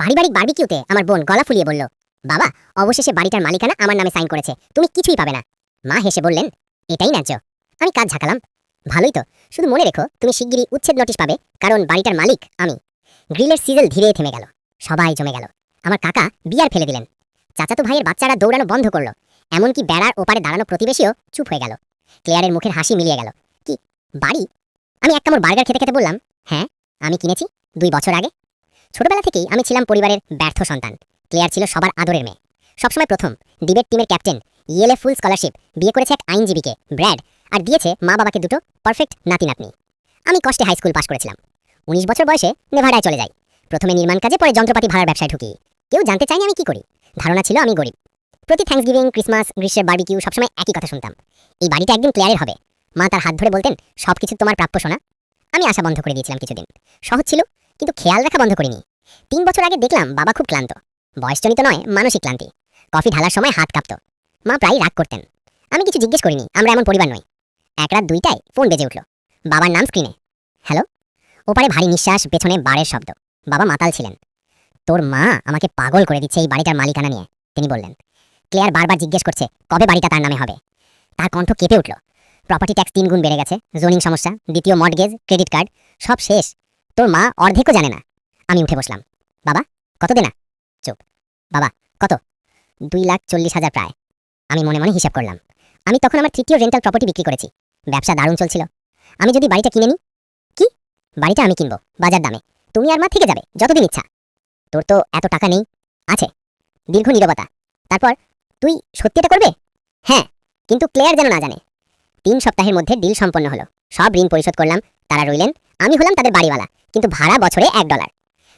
পারিবারিক বারবিকিউতে আমার বোন গলা ফুলিয়ে বলল, বাবা অবশেষে বাড়িটার মালিকানা আমার নামে সাইন করেছে, তুমি কিছুই পাবে না। মা হেসে বললেন, এটাই ন্যায্য। আমি কাজ ঝাঁকালাম, ভালোই তো, শুধু মনে রেখো তুমি শিগগিরই উচ্ছেদ নোটিশ পাবে, কারণ বাড়িটার মালিক আমি। গ্রিলের সিজল ধীরে থেমে গেল, সবাই জমে গেল। আমার কাকা বিয়ার ফেলে দিলেন, চাচাতো ভাইয়ের বাচ্চারা দৌড়ানো বন্ধ করলো, এমনকি বেড়ার ওপারে দাঁড়ানো প্রতিবেশীও চুপ হয়ে গেল। ক্লেয়ারের মুখের হাসি মিলিয়ে গেল। কি বাড়ি? আমি এক কামড় বার্গার খেতে খেতে বললাম, হ্যাঁ আমি কিনেছি 2 বছর আগে। ছোটবেলা থেকেই আমি ছিলাম পরিবারের ব্যর্থ সন্তান। ক্লেয়ার ছিল সবার আদরের মেয়ে, সবসময় প্রথম, ডিবেট টিমের ক্যাপ্টেন, ইয়েলে ফুল স্কলারশিপ, বিয়ে করেছে এক আইনজীবীকে ব্র্যাড, আর দিয়েছে মা বাবাকে 2টো পারফেক্ট নাতি নাতনি। আমি কষ্টে হাই স্কুল পাশ করেছিলাম। 19 বছর বয়সে নেভাডায় চলে যাই, প্রথমে নির্মাণ কাজে, পরে যন্ত্রপাতি ভাড়ার ব্যবসায় ঢুকি। কেউ জানতে চায়নি আমি কি করি, ধারণা ছিল আমি গরিব। প্রতি থ্যাঙ্কসগিভিং, ক্রিসমাস, গ্রীষ্মের বারবিকিউ সবসময় একই কথা শুনতাম, এই বাড়িটা একদিন ক্লেয়ারের হবে। মা তার হাত ধরে বলতেন, সবকিছু তোমার প্রাপ্য সোনা। আমি আশা বন্ধ করে দিয়েছিলাম কিছুদিন, সহজ ছিল, কিন্তু খেয়াল রাখা বন্ধ করিনি। 3 বছর আগে দেখলাম বাবা খুব ক্লান্ত, বয়সজনিত নয়, মানসিক ক্লান্তি। কফি ঢালার সময় হাত কাঁপত, মা প্রায় রাগ করতেন। আমি কিছু জিজ্ঞেস করিনি, আমরা এমন পরিবার নই। এক রাত 2টায় ফোন বেজে উঠল, বাবার নাম স্ক্রিনে। হ্যালো। ওপারে ভারী নিঃশ্বাস, পেছনে বারের শব্দ। বাবা মাতাল ছিলেন। তোর মা আমাকে পাগল করে দিচ্ছে এই বাড়িটার মালিকানা নিয়ে, তিনি বললেন। ক্লেয়ার বারবার জিজ্ঞেস করছে কবে বাড়িটা তার নামে হবে। তার কণ্ঠ কেঁপে উঠল। প্রপার্টি ট্যাক্স 3 গুণ বেড়ে গেছে, জোনিং সমস্যা, দ্বিতীয় মর্টগেজ, ক্রেডিট কার্ড, সব শেষ। তোর মা অর্ধেকও জানে না। আমি উঠে বসলাম। বাবা কত দেনা? চুপ। বাবা কত? 2,40,000 প্রায়। আমি মনে মনে হিসাব করলাম। আমি তখন আমার 3য় রেন্টাল প্রপার্টি বিক্রি করেছি, ব্যবসা দারুণ চলছিল। আমি যদি বাড়িটা কিনে নিই? কি? বাড়িটা আমি কিনবো বাজার দামে, তুমি আর মা থেকে যাবে যতদিন ইচ্ছা। তোর তো এত টাকা নেই। আছে। দীর্ঘ নীরবতা। তারপর, তুই সত্যি এটা করবে? হ্যাঁ, কিন্তু ক্লেয়ার যেন না জানে। 3 সপ্তাহের মধ্যে ডিল সম্পন্ন হলো, সব ঋণ পরিশোধ করলাম, তারা রইলেন, আমি হলাম তাদের বাড়িওয়ালা, কিন্তু ভাড়া বছরে $1।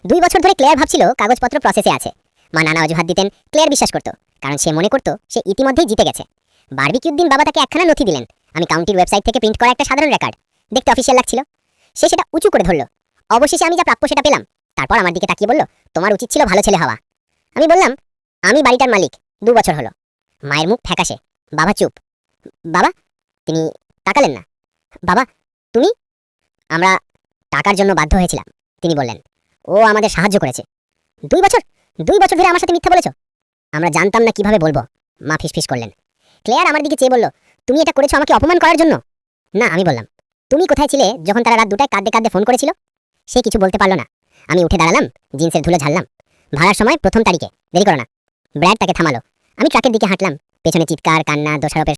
2 বছর ধরে ক্লেয়ার ভাবছিল কাগজপত্র প্রসেসে আছে। মা নানা অজুহাত দিতেন, ক্লেয়ার বিশ্বাস করত, কারণ সে মনে করত সে ইতিমধ্যেই জিতে গেছে। বারবিকিউর দিন বাবা তাকে একখানা নথি দিলেন, আমি কাউন্টির ওয়েবসাইট থেকে প্রিন্ট করা একটা সাধারণ রেকর্ড, দেখতে অফিসিয়াল লাগছিল। সে সেটা উঁচু করে ধরল। অবশেষে আমি যা প্রাপ্য সেটা পেলাম। তারপর আমার দিকে তাকিয়ে বলল, তোমার উচিত ছিল ভালো ছেলে হওয়া। আমি বললাম, আমি বাড়িটার মালিক, 2 বছর হলো। মায়ের মুখ ফ্যাকাশে, বাবা চুপ। বাবা? তিনি তাকালেন না। বাবা তুমি? আমরা টাকার জন্য বাধ্য হয়েছিলাম, তিনি বললেন। ও আমাদের সাহায্য করেছে। 2 বছর? 2 বছর ধরে আমার সাথে মিথ্যা বলেছ? আমরা জানতাম না কিভাবে বলবো, মা ফিসফিস করলেন। ক্লেয়ার আমার দিকে চেয়ে বলল, তুমি এটা করেছো আমাকে অপমান করার জন্য? না, আমি বললাম। তুমি কোথায় ছিলে যখন তারা রাত 2টায় কাঁদতে কাঁদতে ফোন করেছিল? সে কিছু বলতে পারল না। আমি উঠে দাঁড়ালাম, জিন্সের ধুলো ঝাড়লাম। ভাড়ার সময় 1ম তারিখে, দেরি করো না। ব্র্যাড তাকে থামালো। আমি ট্রাকের দিকে হাঁটলাম, পেছনে চিৎকার, কান্না, দোষারোপের